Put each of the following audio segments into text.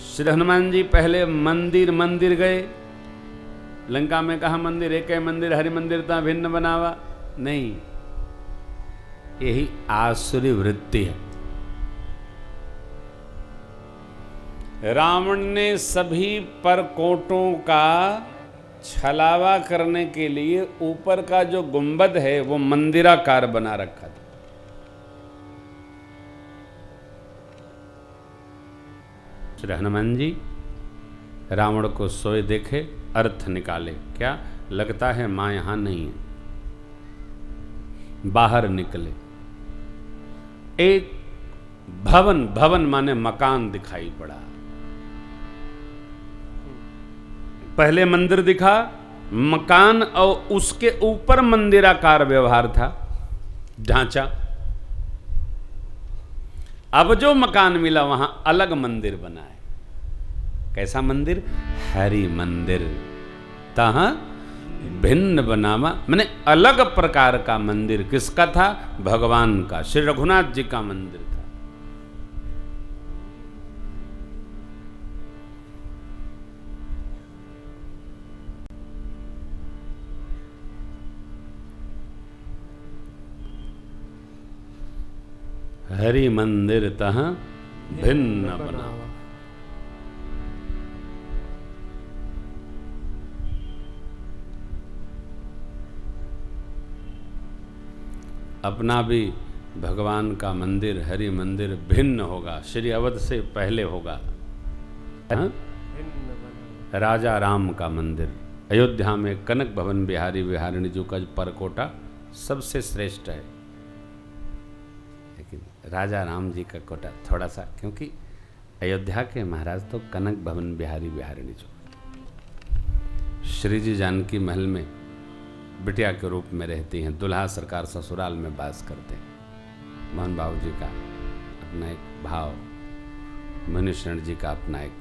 श्री हनुमान जी पहले मंदिर गए। लंका में कहा मंदिर, एक है मंदिर, हरि मंदिर ता भिन्न बनावा। नहीं, यही आसुरी वृत्ति है। रावण ने सभी परकोटों का छलावा करने के लिए ऊपर का जो गुंबद है वो मंदिराकार बना रखा था। श्री हनुमान जी रावण को सोए देखे, अर्थ निकाले। क्या लगता है मां यहां नहीं है। बाहर निकले, एक भवन माने मकान दिखाई पड़ा। पहले मंदिर दिखा, मकान और उसके ऊपर मंदिराकार व्यवहार था, ढांचा। अब जो मकान मिला वहां अलग मंदिर बना है। कैसा मंदिर? हरि मंदिर तहां भिन्न बनावा, माने अलग प्रकार का मंदिर। किसका था? भगवान का, श्री रघुनाथ जी का मंदिर था। हरि मंदिर तहां भिन्न बनावा। अपना भी भगवान का मंदिर, हरि मंदिर भिन्न होगा, श्री अवध से पहले होगा। राजा राम का मंदिर अयोध्या में कनक भवन बिहारी बिहारिणी जी का परकोटा सबसे श्रेष्ठ है। लेकिन राजा राम जी का कोटा थोड़ा सा, क्योंकि अयोध्या के महाराज तो कनक भवन बिहारी बिहारिणी जी, श्री जी जानकी महल में बिटिया के रूप में रहती हैं। दुल्हा सरकार ससुराल में वास करते हैं। मोहन बाबू जी का अपना एक भाव, मनुष्य जी का अपना एक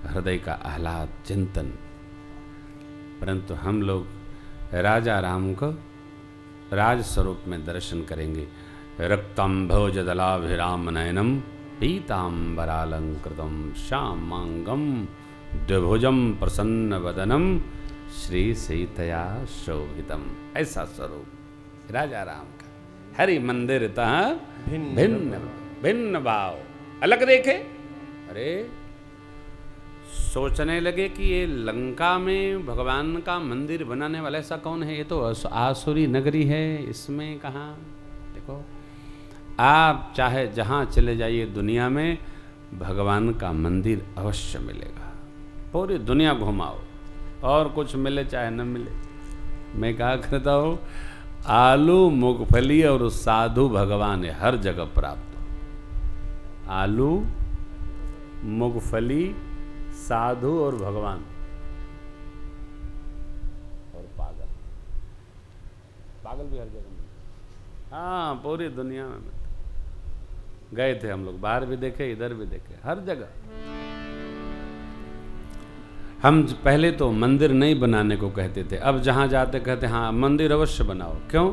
हृदय का आह्लाद चिंतन। परंतु हम लोग राजा राम को राज स्वरूप में दर्शन करेंगे। रक्तांभोजदलाभिराम नयनम पीतांबरालंकृतम श्यामांगम द्विभुजम प्रसन्न वदनम श्री सीतया शोभितम। ऐसा स्वरूप राजा राम का। हरि मंदिर तहां भिन्न भिन्न भाव, अलग देखे। अरे सोचने लगे कि ये लंका में भगवान का मंदिर बनाने वाला ऐसा कौन है? ये तो आसुरी नगरी है, इसमें कहाँ? देखो, आप चाहे जहाँ चले जाइए दुनिया में, भगवान का मंदिर अवश्य मिलेगा। पूरी दुनिया घुमाओ और कुछ मिले चाहे न मिले। मैं कहा करता हूँ, आलू मूंगफली और साधु भगवान है, हर जगह प्राप्त हो। आलू मूंगफली साधु और भगवान और पागल। पागल भी हर जगह मिलते। हाँ, पूरी दुनिया में मिलते। गए थे हम लोग, बाहर भी देखे, इधर भी देखे, हर जगह। हम पहले तो मंदिर नहीं बनाने को कहते थे, अब जहां जाते कहते हाँ मंदिर अवश्य बनाओ। क्यों?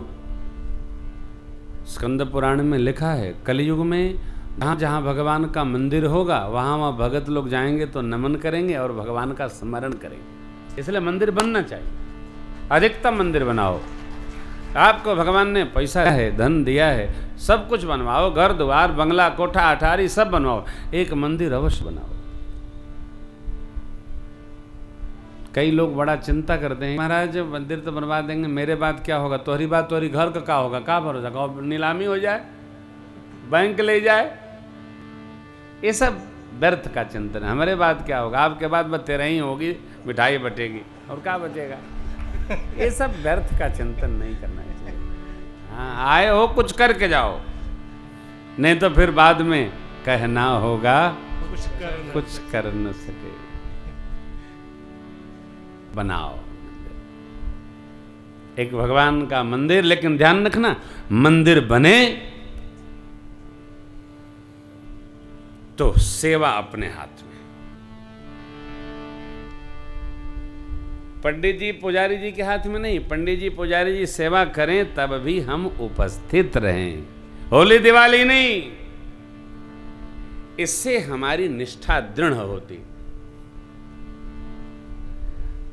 स्कंद पुराण में लिखा है, कलयुग में जहाँ जहाँ भगवान का मंदिर होगा वहाँ वहाँ भगत लोग जाएंगे तो नमन करेंगे और भगवान का स्मरण करेंगे। इसलिए मंदिर बनना चाहिए, अधिकतम मंदिर बनाओ। आपको भगवान ने पैसा है, धन दिया है, सब कुछ बनवाओ, घर द्वार बंगला कोठा अटारी सब बनवाओ, एक मंदिर अवश्य बनाओ। कई लोग बड़ा चिंता करते हैं, महाराज मंदिर तो बनवा देंगे, मेरे बाद क्या होगा? तोहरी बात तोहरी घर का क्या होगा? क्या भरोसा? नीलामी हो जाए, बैंक ले जाए, ये सब व्यर्थ का चिंतन है। हमारे बाद क्या होगा? आपके बाद बस तेरह ही होगी, मिठाई बटेगी और क्या बचेगा? ये सब व्यर्थ का चिंतन नहीं करना चाहिए। हाँ, आए हो कुछ करके जाओ, नहीं तो फिर बाद में कहना होगा कुछ कर न सके। बनाओ एक भगवान का मंदिर, लेकिन ध्यान रखना, मंदिर बने तो सेवा अपने हाथ में। पंडित जी पुजारी जी के हाथ में नहीं, पंडित जी पुजारी जी सेवा करें तब भी हम उपस्थित रहें, होली दिवाली नहीं। इससे हमारी निष्ठा दृढ़ होती।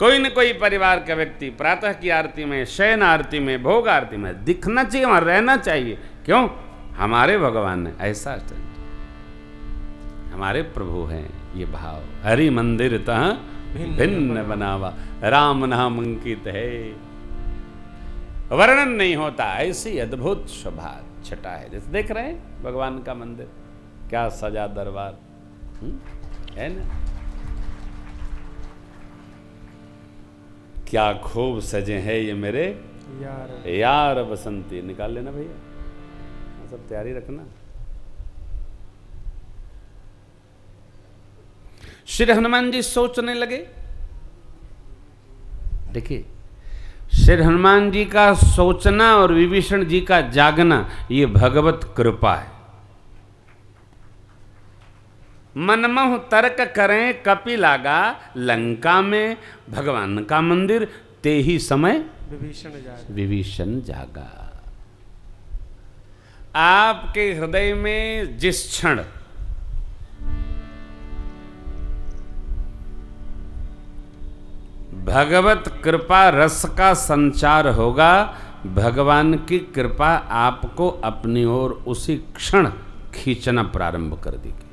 कोई न कोई परिवार का व्यक्ति प्रातः की आरती में, शयन आरती में, भोग आरती में दिखना चाहिए, वहां रहना चाहिए। क्यों? हमारे भगवान ने ऐसा, हमारे प्रभु हैं ये भाव। हरि मंदिर तह भिन्न बनावा, राम नाम अंकित है, वर्णन नहीं होता। ऐसी अद्भुत शोभा छटा है। जैसे देख रहे हैं भगवान का मंदिर, क्या सजा दरबार है ना, क्या खूब सजे हैं ये मेरे यार बसंती। निकाल लेना भैया, सब तैयारी रखना। श्री हनुमान जी सोचने लगे। देखिए, श्री हनुमान जी का सोचना और विभीषण जी का जागना, ये भगवत कृपा है। मनमोह तर्क करें कपि लागा, लंका में भगवान का मंदिर, ते ही समय विभीषण जागा। आपके हृदय में जिस क्षण भगवत कृपा रस का संचार होगा, भगवान की कृपा आपको अपनी ओर उसी क्षण खींचना प्रारंभ कर देगी,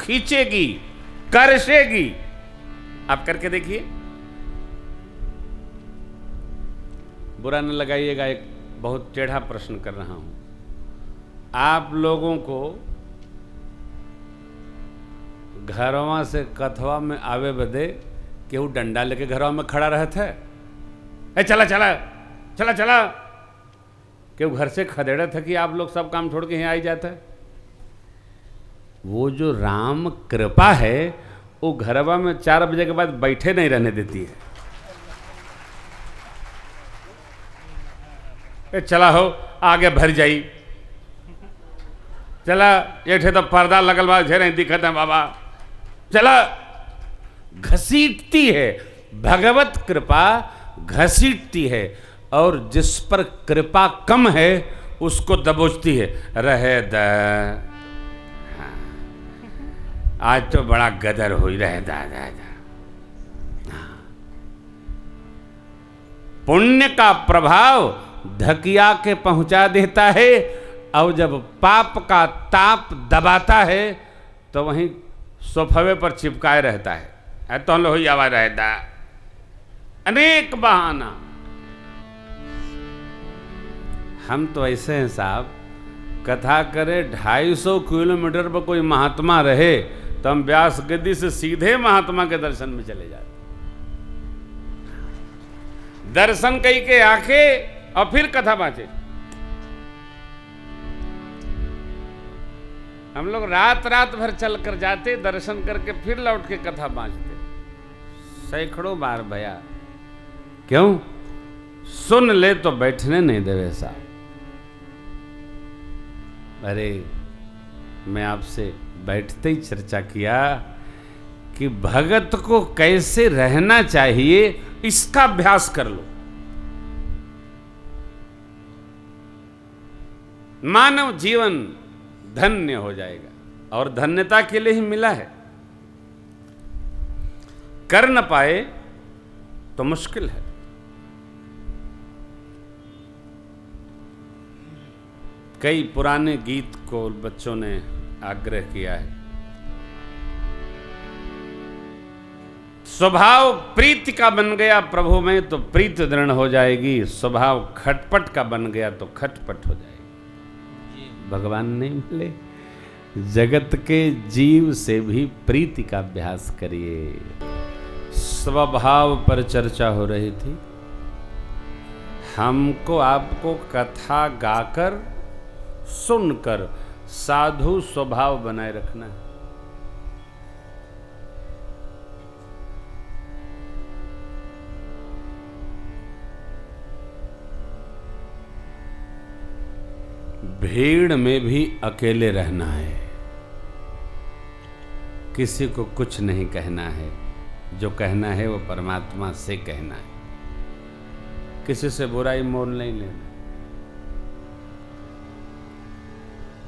खींचेगी, कर्षेगी। आप करके देखिए, बुरा न लगाइएगा, एक बहुत टेढ़ा प्रश्न कर रहा हूं। आप लोगों को घरवा से कथवा में आवे बदे केहू डंडा लेके घरवा में खड़ा रहता है, ए चला चला चला चला, केहू घर से खदेड़ा था कि आप लोग सब काम छोड़ के यहाँ आई जाता है। वो जो राम कृपा है, वो घरवा में 4 बजे के बाद बैठे नहीं रहने देती है। ए चला हो आगे भर जाई, चला ये तो पर्दा लगल बा, झे नहीं दिखत है बाबा, चला। घसीटती है, भगवत कृपा घसीटती है, और जिस पर कृपा कम है उसको दबोचती है। रहे द, आज तो बड़ा गदर हो रहे दादा। पुण्य का प्रभाव धकिया के पहुंचा देता है, और जब पाप का ताप दबाता है तो वहीं सोफे पर चिपकाए रहता है। तो लो ही आवाज रहता, अनेक बहाना। हम तो ऐसे हैं साहब, कथा करे 250 किलोमीटर पर कोई महात्मा रहे तो हम व्यास गद्दी से सीधे महात्मा के दर्शन में चले जाते। दर्शन कई के आके और फिर कथा बाँचे। हम लोग रात रात भर चल कर जाते, दर्शन करके फिर लौट के कथा बाँचते, सैकड़ों बार भया। क्यों? सुन ले तो बैठने नहीं देवे साहब। अरे मैं आपसे बैठते ही चर्चा किया कि भगत को कैसे रहना चाहिए, इसका अभ्यास कर लो। मानव जीवन धन्य हो जाएगा, और धन्यता के लिए ही मिला है। कर न पाए तो मुश्किल है। कई पुराने गीत को बच्चों ने आग्रह किया है। स्वभाव प्रीति का बन गया प्रभु में तो प्रीति दृढ़ हो जाएगी, स्वभाव खटपट का बन गया तो खटपट हो जाएगी। भगवान नहीं मिले, जगत के जीव से भी प्रीति का अभ्यास करिए। स्वभाव पर चर्चा हो रही थी। हमको आपको कथा गाकर सुनकर साधु स्वभाव बनाए रखना है। भीड़ में भी अकेले रहना है, किसी को कुछ नहीं कहना है, जो कहना है वो परमात्मा से कहना है, किसी से बुराई मोल नहीं लेना,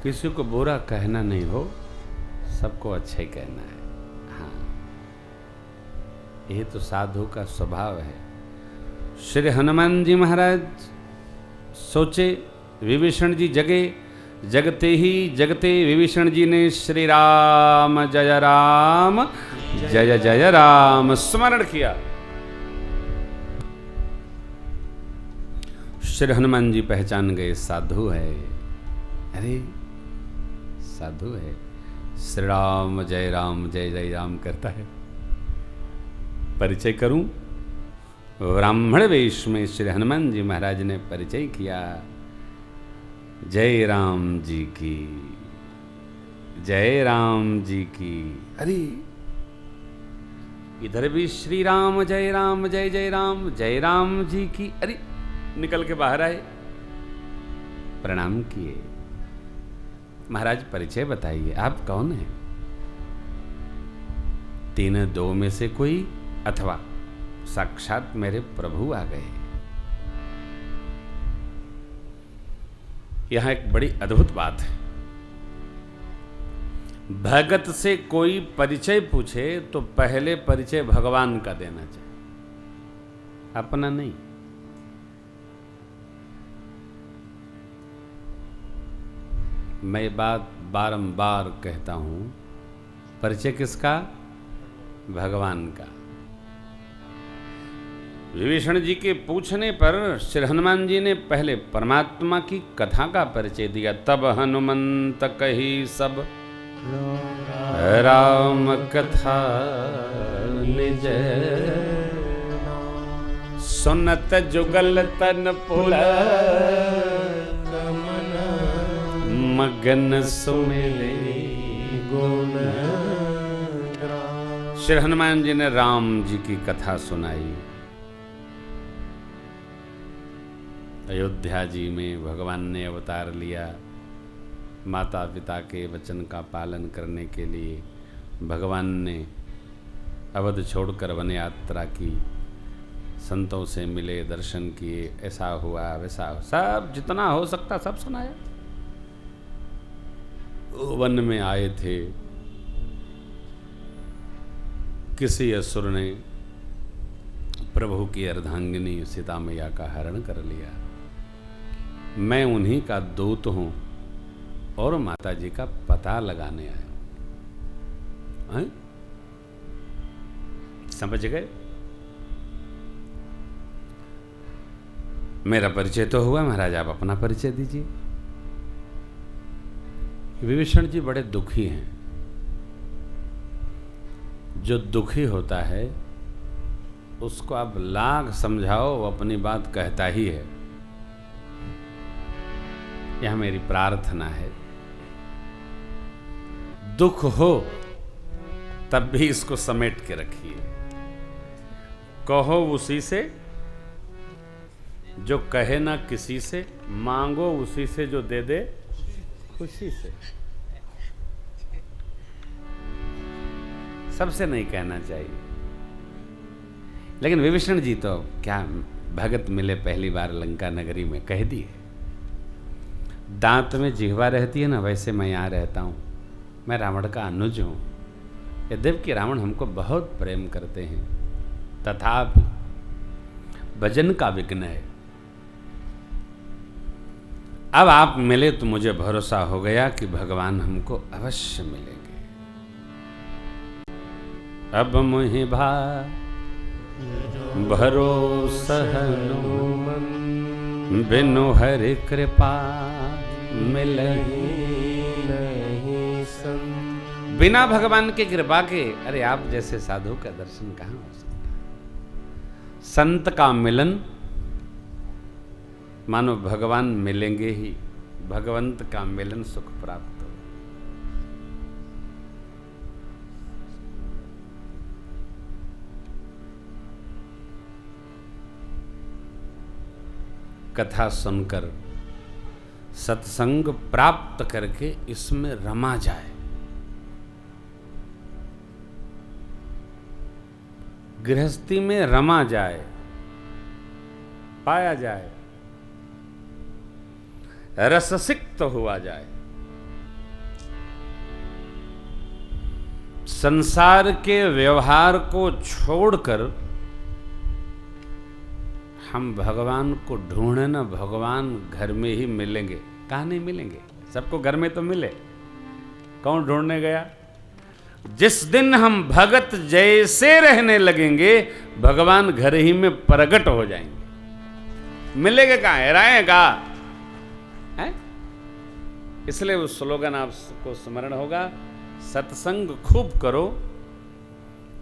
किसी को बुरा कहना नहीं हो, सबको अच्छा ही कहना है। हाँ, ये तो साधु का स्वभाव है। श्री हनुमान जी महाराज सोचे, विभीषण जी जगे, जगते ही जगते विभीषण जी ने श्री राम जय जय राम स्मरण किया। श्री हनुमान जी पहचान गए, साधु है। अरे साधु है, श्री राम जय जय राम करता है। परिचय करूं? ब्राह्मण वेश में श्री हनुमान जी महाराज ने परिचय किया। जय राम जी की, जय राम जी की। अरे इधर भी श्री राम जय जय राम जी की। अरे निकल के बाहर आए, प्रणाम किए। महाराज परिचय बताइए, आप कौन हैं? तीन दो में से कोई, अथवा साक्षात मेरे प्रभु आ गए। यहां एक बड़ी अद्भुत बात है। भगत से कोई परिचय पूछे तो पहले परिचय भगवान का देना चाहिए, अपना नहीं। मैं बात बारंबार कहता हूं, परिचय किसका? भगवान का। विभीषण जी के पूछने पर श्री हनुमान जी ने पहले परमात्मा की कथा का परिचय दिया। तब हनुमंत कही सब राम कथा निज, सुनत जुगल तन पुल मगन सुमिरे गुण। श्री हनुमान जी ने राम जी की कथा सुनाई। अयोध्या जी में भगवान ने अवतार लिया, माता पिता के वचन का पालन करने के लिए भगवान ने अवध छोड़कर वन यात्रा की, संतों से मिले, दर्शन किए, ऐसा हुआ वैसा, सब जितना हो सकता सब सुनाया। वन में आए थे, किसी असुर ने प्रभु की अर्धांगिनी सीता मैया का हरण कर लिया। मैं उन्हीं का दूत हूं और माता जी का पता लगाने आया हूं। समझ गए? मेरा परिचय तो हुआ, महाराज आप अपना परिचय दीजिए। विभीषण जी बड़े दुखी हैं। जो दुखी होता है उसको आप लाख समझाओ, वो अपनी बात कहता ही है। यह मेरी प्रार्थना है, दुख हो तब भी इसको समेट के रखिए। कहो उसी से जो कहे ना किसी से, मांगो उसी से जो दे दे खुशी से। सबसे नहीं कहना चाहिए। लेकिन विभीषण जी तो क्या भगत मिले पहली बार लंका नगरी में, कह दिए। दांत में जिह्वा रहती है ना, वैसे मैं यहाँ रहता हूँ, मैं रावण का अनुज हूँ। यद्यपि रावण हमको बहुत प्रेम करते हैं, तथापि भजन का विघ्न है। अब आप मिले तो मुझे भरोसा हो गया कि भगवान हमको अवश्य मिलेंगे। अब मुहि भरोसा बिनु हरि कृपा मिलहि नहीं संत। बिना भगवान की कृपा के, अरे आप जैसे साधु का दर्शन कहाँ हो सकता है? संत का मिलन मानो भगवान मिलेंगे ही, भगवंत का मिलन सुख प्राप्त हो। कथा सुनकर सत्संग प्राप्त करके इसमें रमा जाए। गृहस्थी में रमा जाए, पाया जाए, रससिक्त हुआ जाए, संसार के व्यवहार को छोड़कर हम भगवान को ढूंढे ना, भगवान घर में ही मिलेंगे। कहाँ नहीं मिलेंगे, सबको घर में तो मिले, कौन ढूंढने गया? जिस दिन हम भगत जैसे रहने लगेंगे, भगवान घर ही में प्रकट हो जाएंगे। मिलेंगे कहाँ, हेराए कहाँ है? इसलिए वो स्लोगन आपको स्मरण होगा, सत्संग खूब करो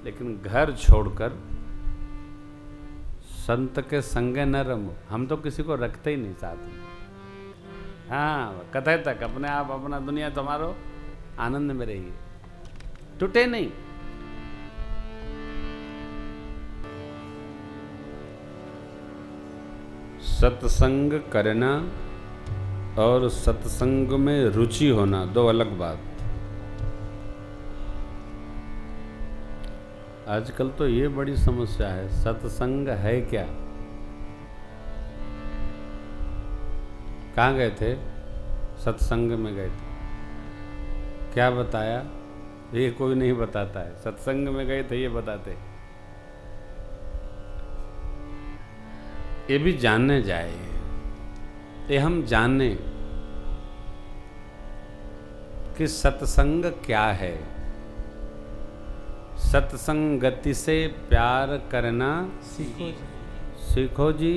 लेकिन घर छोड़कर संत के संगे न रमो। हम तो किसी को रखते ही नहीं साथ में। हाँ, कथे तक अपने आप अपना दुनिया तुम्हारो, आनंद में रहिए, टूटे नहीं। सत्संग करना और सत्संग में रुचि होना दो अलग बात। आजकल तो ये बड़ी समस्या है, सत्संग है क्या? कहाँ गए थे? सत्संग में गए थे, क्या बताया? ये कोई नहीं बताता है। सत्संग में गए थे ये बताते। ये भी जानने जाए, ये हम जाने कि सत्संग क्या है। सत्संगति से प्यार करना सीखो जी,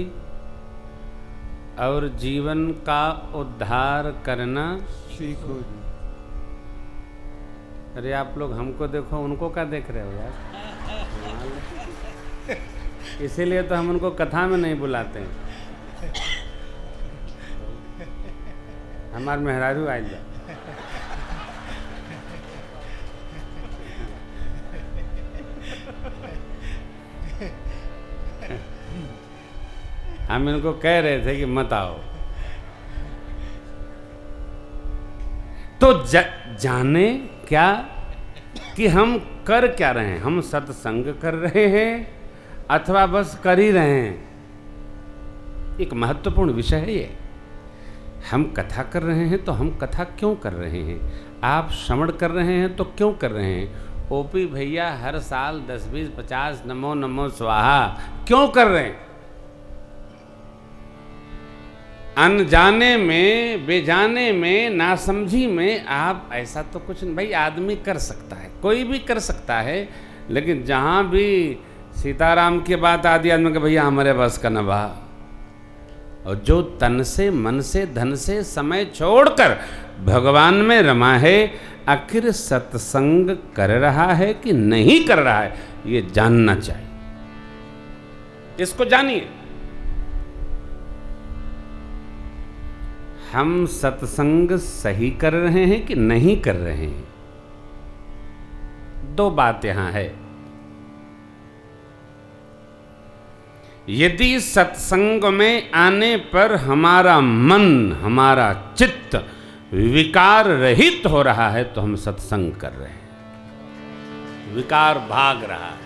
और जीवन का उद्धार करना सीखो जी। अरे आप लोग हमको देखो, उनको क्या देख रहे हो यार? इसीलिए तो हम उनको कथा में नहीं बुलाते हैं। हमारे मेहरारू आइल बा। हम इनको कह रहे थे कि मत आओ। तो जाने क्या कि हम कर क्या रहे हैं। हम सत्संग कर रहे हैं अथवा बस कर ही रहे हैं। एक महत्वपूर्ण विषय है ये। हम कथा कर रहे हैं तो हम कथा क्यों कर रहे हैं? आप श्रवण कर रहे हैं तो क्यों कर रहे हैं? ओपी भैया हर साल 10, 20, 50 नमो नमो स्वाहा क्यों कर रहे हैं? अनजाने में, बेजाने में, नासमझी में आप ऐसा तो कुछ नहीं। भाई आदमी कर सकता है, कोई भी कर सकता है, लेकिन जहां भी सीताराम की बात आदि आदमी के भैया हमारे बस का नभा। और जो तन से, मन से, धन से समय छोड़कर भगवान में रमा है, आखिर सत्संग कर रहा है कि नहीं कर रहा है, ये जानना चाहिए। इसको जानिए। हम सत्संग सही कर रहे हैं कि नहीं कर रहे हैं? दो बात यहां है। यदि सत्संग में आने पर हमारा मन, हमारा चित्त विकार रहित हो रहा है तो हम सत्संग कर रहे हैं। विकार भाग रहा है,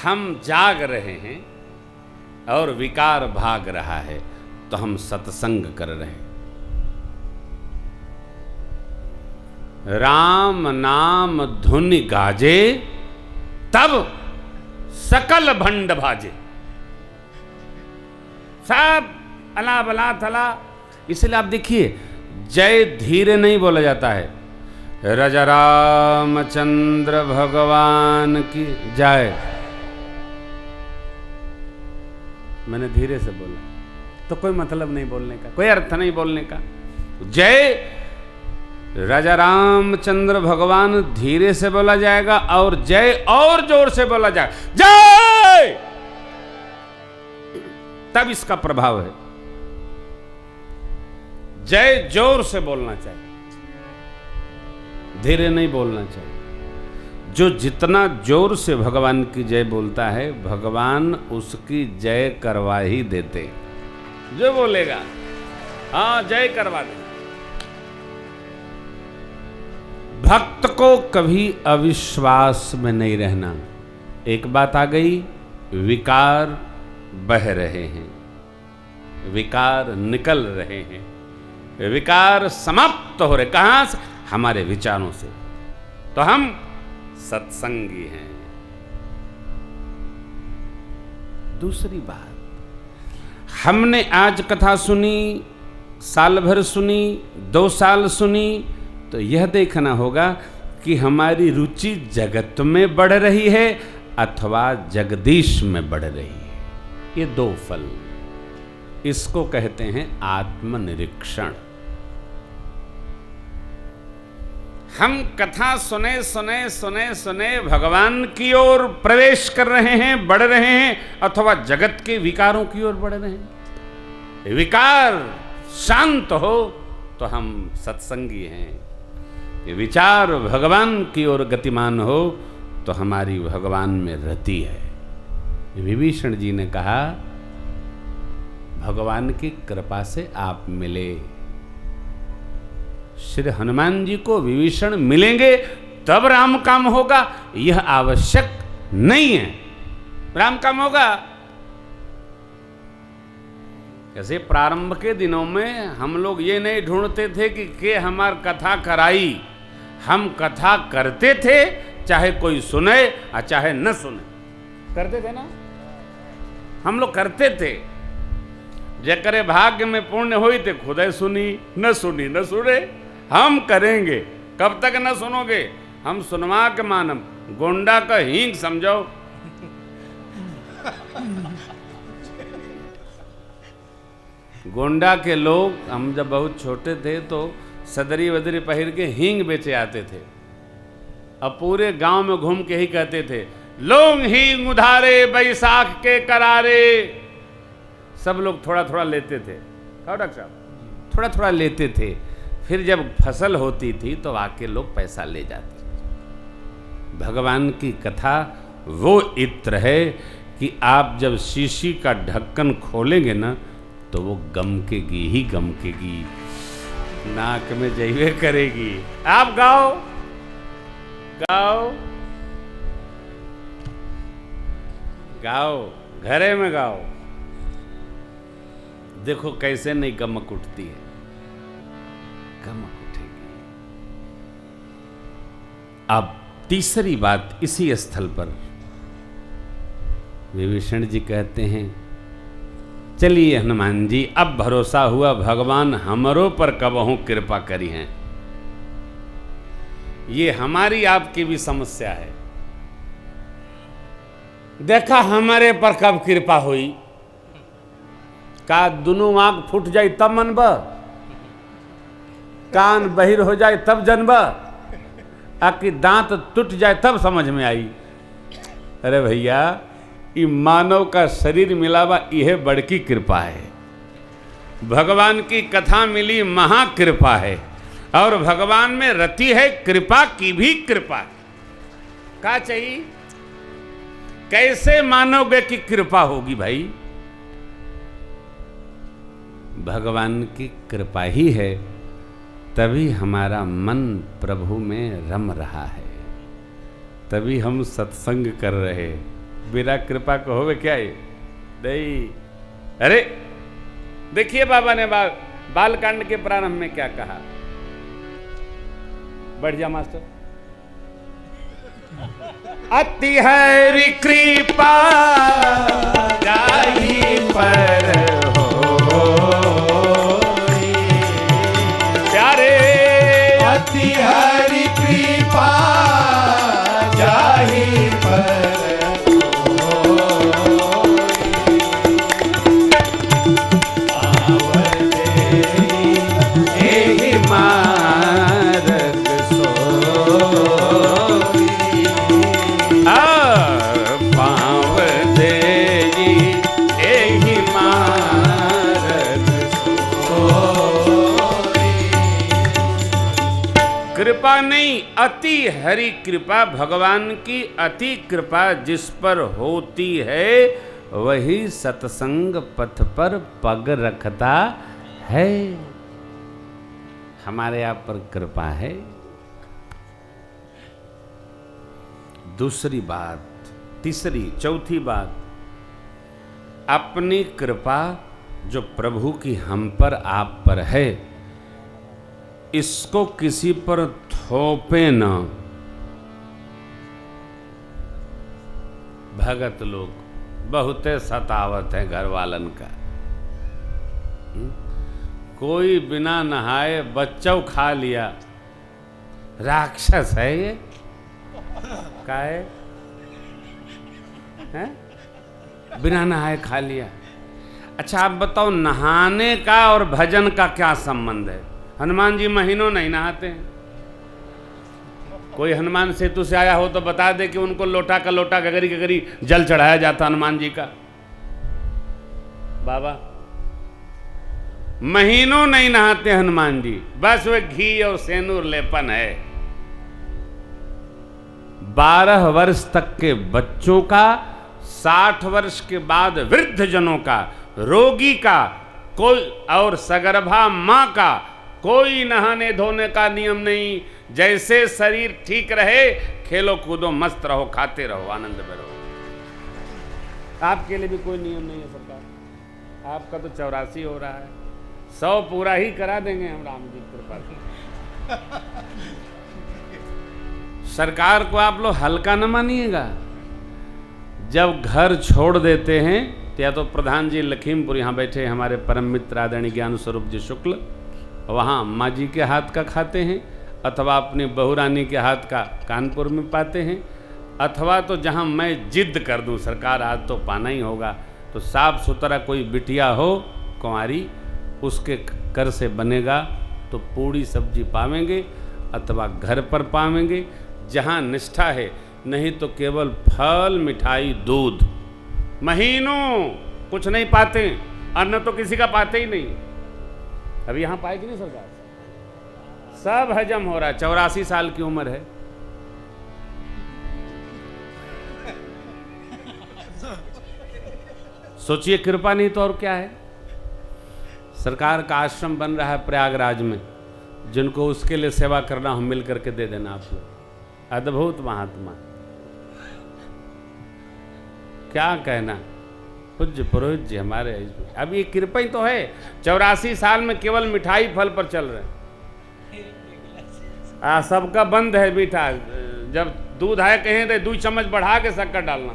हम जाग रहे हैं और विकार भाग रहा है तो हम सत्संग कर रहे हैं। राम नाम धुनि गाजे तब सकल भंड भाजे। सब अला बला थला। इसलिए आप देखिए, जय धीरे नहीं बोला जाता है। राजा रामचंद्र भगवान की जय। मैंने धीरे से बोला तो कोई मतलब नहीं बोलने का, कोई अर्थ नहीं बोलने का। जय राजा रामचंद्र भगवान धीरे से बोला जाएगा और जय और जोर से बोला जाएगा, जय, तब इसका प्रभाव है। जय जोर से बोलना चाहिए, धीरे नहीं बोलना चाहिए। जो जितना जोर से भगवान की जय बोलता है, भगवान उसकी जय करवा ही देते। जो बोलेगा हाँ जय करवा दे। भक्त को कभी अविश्वास में नहीं रहना। एक बात आ गई, विकार बह रहे हैं, विकार निकल रहे हैं, विकार समाप्त हो रहे। कहां से? हमारे विचारों से। तो हम सत्संगी हैं। दूसरी बात, हमने आज कथा सुनी, साल भर सुनी, 2 साल सुनी, तो यह देखना होगा कि हमारी रुचि जगत में बढ़ रही है अथवा जगदीश में बढ़ रही है। ये 2 फल, इसको कहते हैं आत्मनिरीक्षण। हम कथा सुने सुने सुने सुने भगवान की ओर प्रवेश कर रहे हैं, बढ़ रहे हैं, अथवा जगत के विकारों की ओर बढ़ रहे हैं। विकार शांत हो तो हम सत्संगी हैं। विचार भगवान की ओर गतिमान हो तो हमारी भगवान में रति है। विभीषण जी ने कहा, भगवान की कृपा से आप मिले। श्री हनुमान जी को विभीषण मिलेंगे तब राम काम होगा, यह आवश्यक नहीं है। राम काम होगा। जैसे प्रारंभ के दिनों में हम लोग ये नहीं ढूंढते थे कि हमार कथा कराई। हम कथा करते थे, चाहे कोई सुने और चाहे न सुने, करते थे ना। हम लोग करते थे। जकरे भाग्य में पुण्य हुई थे खुदे सुनी, न सुनी न सुने। हम करेंगे। कब तक न सुनोगे? हम सुनवा के मानम। गोंडा का हींग समझो। गोंडा के लोग, हम जब बहुत छोटे थे तो सदरी वदरी पहिर के हींग बेचे आते थे। अब पूरे गांव में घूम के ही कहते थे, लोग हींग उधारे बैसाख के करारे। सब लोग थोड़ा थोड़ा लेते थे। डॉक्टर साहब, थोड़ा थोड़ा लेते थे। फिर जब फसल होती थी तो आके लोग पैसा ले जाते। भगवान की कथा वो इत्र है कि आप जब शीशी का ढक्कन खोलेंगे ना तो वो गमकेगी ही गमकेगी, नाक में जइबे करेगी। आप गाओ गाओ गाओ, घरे में गाओ, देखो कैसे नहीं गमक उठती है। गमक उठेगी। अब तीसरी बात इसी स्थल पर विभीषण जी कहते हैं, चलिए हनुमान जी, अब भरोसा हुआ भगवान हमरों पर कबहू कृपा करी हैं। ये हमारी आपकी भी समस्या है। देखा हमारे पर कब कृपा हुई? का दुनू आंख फूट जाए तब मनब, कान बहिर हो जाए तब जनब, आकि दांत टूट जाए तब समझ में आई। अरे भैया, ये मानव का शरीर मिलावा यह बड़की कृपा है। भगवान की कथा मिली महाकृपा है। और भगवान में रति है, कृपा की भी कृपा है। क्या चाहिए? कैसे मानोगे कि कृपा होगी भाई? भगवान की कृपा ही है, तभी हमारा मन प्रभु में रम रहा है, तभी हम सत्संग कर रहे। बिना कृपा को होवे क्या है? नहीं। अरे देखिए बाबा ने बालकांड के प्रारंभ में क्या कहा। बढ़ जा मास्टर। अति हरि कृपा जाहि पर हरि कृपा जाहि पर एहि मार्ग पाव देई एहि मार्ग कृपा नहीं, अति हरि कृपा। भगवान की अति कृपा जिस पर होती है वही सत्संग पथ पर पग रखता है। हमारे आप पर कृपा है, दूसरी बात, तीसरी, चौथी बात, अपनी कृपा जो प्रभु की हम पर, आप पर है, इसको किसी पर थोपे न। भगत लोग बहुते सतावत है घर वालन का। कोई बिना नहाए बच्चों खा लिया, राक्षस है ये। का है? बिना नहाए खा लिया। अच्छा आप बताओ, नहाने का और भजन का क्या संबंध है? हनुमान जी महीनों नहीं नहाते हैं। कोई हनुमान सेतु से आया हो तो बता दे कि उनको लोटा का लोटा, गगरी गगरी जल चढ़ाया जाता हनुमान जी का। बाबा महीनों नहीं नहाते हनुमान जी, बस वे घी और सेनूर लेपन है। 12 वर्ष तक के बच्चों का, 60 वर्ष के बाद वृद्ध जनों का, रोगी का, कोई और सगर्भा मां का कोई नहाने धोने का नियम नहीं। जैसे शरीर ठीक रहे, खेलो कूदो, मस्त रहो, खाते रहो, आनंद में रहो। आपके लिए भी कोई नियम नहीं है सरकार। आपका तो 84 हो रहा है, 100 पूरा ही करा देंगे हम राम जी कृपा से। सरकार को आप लोग हल्का न मानिएगा। जब घर छोड़ देते हैं, या तो प्रधान जी लखीमपुर यहाँ बैठे हमारे परम मित्र आदरणीय ज्ञान स्वरूप जी शुक्ल, वहाँ अम्मा जी के हाथ का खाते हैं, अथवा अपनी बहू रानी के हाथ का कानपुर में पाते हैं, अथवा तो जहाँ मैं जिद कर दूँ सरकार आज तो पाना ही होगा, तो साफ सुथरा कोई बिटिया हो कुंवारी, उसके कर से बनेगा तो पूड़ी सब्जी पावेंगे, अथवा घर पर पावेंगे जहाँ निष्ठा है, नहीं तो केवल फल मिठाई दूध। महीनों कुछ नहीं पाते, अन्न तो किसी का पाते ही नहीं। अभी यहाँ पाए कि नहीं सरकार? सब हजम हो रहा है। 84 साल की उम्र है। सोचिए कृपा नहीं तो और क्या है। सरकार का आश्रम बन रहा है प्रयागराज में, जिनको उसके लिए सेवा करना हम मिल करके दे देना आप लोग। अद्भुत महात्मा, क्या कहना। पूज्य पुरोहित जी हमारे, अब ये कृपा ही तो है। 84 साल में केवल मिठाई फल पर चल रहे हैं। सबका बंद है मीठा। जब दूध आए कहें तो 2 चम्मच बढ़ा के शक्कर डालना।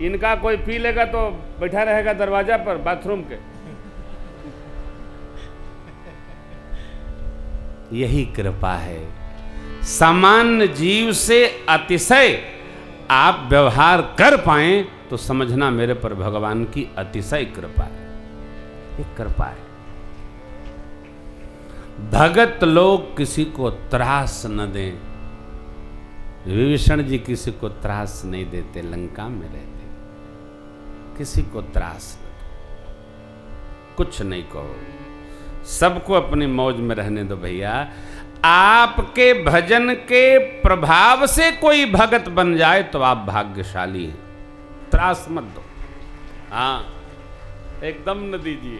इनका कोई पी लेगा तो बैठा रहेगा दरवाजा पर बाथरूम के। यही कृपा है। सामान्य जीव से अतिशय आप व्यवहार कर पाएं तो समझना मेरे पर भगवान की अतिशय कृपा है। ये कृपा है। भगत लोग किसी को त्रास न दें। विभीषण जी किसी को त्रास नहीं देते, लंका में रहते, किसी को त्रास न दो, कुछ नहीं कहो, सबको अपनी मौज में रहने दो भैया। आपके भजन के प्रभाव से कोई भगत बन जाए तो आप भाग्यशाली हैं। त्रास मत दो, हाँ एकदम न दीजिए।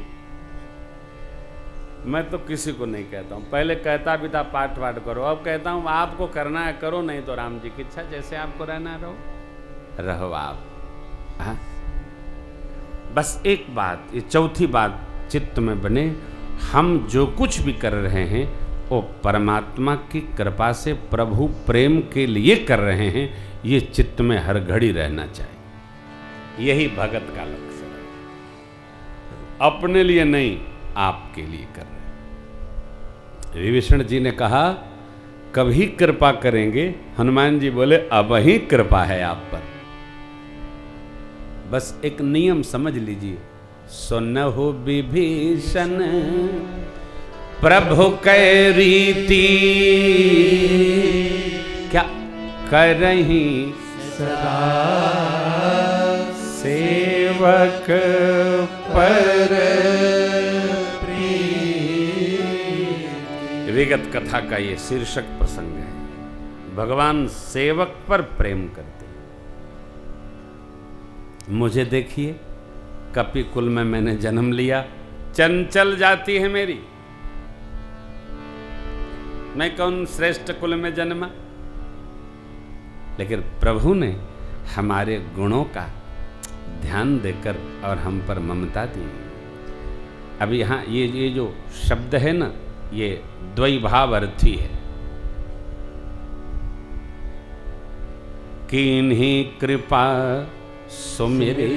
मैं तो किसी को नहीं कहता हूँ, पहले कहता भी था पाठ वाठ करो, अब कहता हूँ आपको करना है करो, नहीं तो राम जी की इच्छा, जैसे आपको रहना रहो आप। हाँ? बस एक बात, ये चौथी बात चित्त में बने, हम जो कुछ भी कर रहे हैं वो परमात्मा की कृपा से प्रभु प्रेम के लिए कर रहे हैं, ये चित्त में हर घड़ी रहना चाहिए। यही भगत का लक्ष्य है। अपने लिए नहीं, आपके लिए कर रहे हैं। विभीषण जी ने कहा कभी कृपा करेंगे, हनुमान जी बोले अब ही कृपा है आप पर। बस एक नियम समझ लीजिए, सुनहु विभीषण प्रभु कै रीति, क्या करही सदा सेवक पर प्रीति। विगत कथा का ये शीर्षक प्रसंग है। भगवान सेवक पर प्रेम करते हैं। मुझे देखिए, कपि कुल में मैंने जन्म लिया, चंचल जाति है मेरी। मैं कौन श्रेष्ठ कुल में जन्मा? लेकिन प्रभु ने हमारे गुणों का ध्यान देकर और हम पर ममता दी। अब यहाँ ये जो शब्द है ना, ये द्वैभाव अर्थी है। किन्हीं कृपा सुमिरे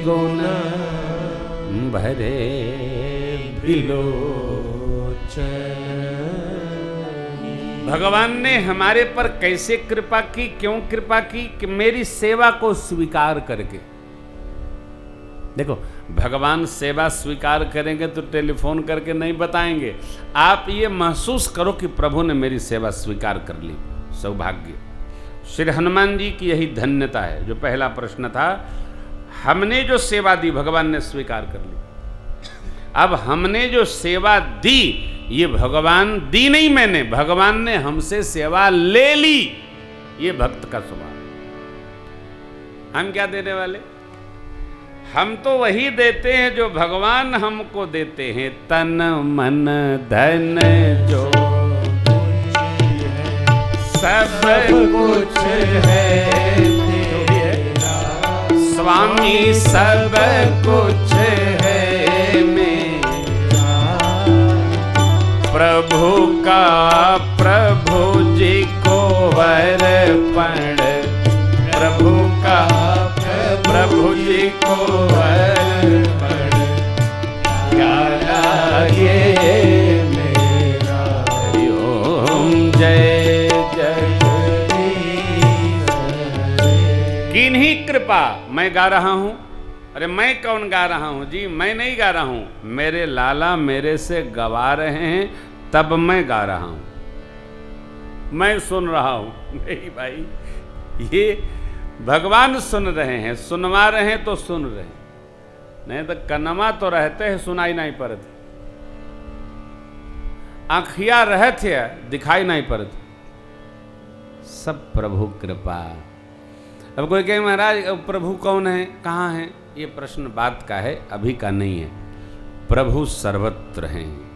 गुण भरे भगवान ने हमारे पर कैसे कृपा की, क्यों कृपा की? कि मेरी सेवा को स्वीकार करके। देखो, भगवान सेवा स्वीकार करेंगे तो टेलीफोन करके नहीं बताएंगे। आप ये महसूस करो कि प्रभु ने मेरी सेवा स्वीकार कर ली। सौभाग्य श्री हनुमान जी की यही धन्यता है। जो पहला प्रश्न था, हमने जो सेवा दी भगवान ने स्वीकार कर ली। अब हमने जो सेवा दी, ये भगवान दी नहीं मैंने, भगवान ने हमसे सेवा ले ली। ये भक्त का स्वभाव। हम क्या देने वाले? हम तो वही देते हैं जो भगवान हमको देते हैं। तन मन धन जो सब कुछ है तेरा, स्वामी सब कुछ है मेरा। प्रभु का प्रभु जी को अर्पण, प्रभु का प्रभु जी को अर्पण, क्या लागे मेरा। हरि ओम जय किन्हीं कृपा। मैं गा रहा हूं। अरे मैं कौन गा रहा हूं जी? मैं नहीं गा रहा हूं, मेरे लाला मेरे से गवा रहे हैं, तब मैं गा रहा हूं। मैं सुन रहा हूं नहीं भाई, ये भगवान सुन रहे हैं, सुनवा रहे हैं तो सुन रहे हैं, नहीं तो कनमा तो रहते हैं, सुनाई नहीं पड़ती। आँखिया रहते दिखाई नहीं पड़ती। सब प्रभु कृपा। अब कोई कहे महाराज प्रभु कौन है, कहाँ है? ये प्रश्न बात का है, अभी का नहीं है। प्रभु सर्वत्र हैं।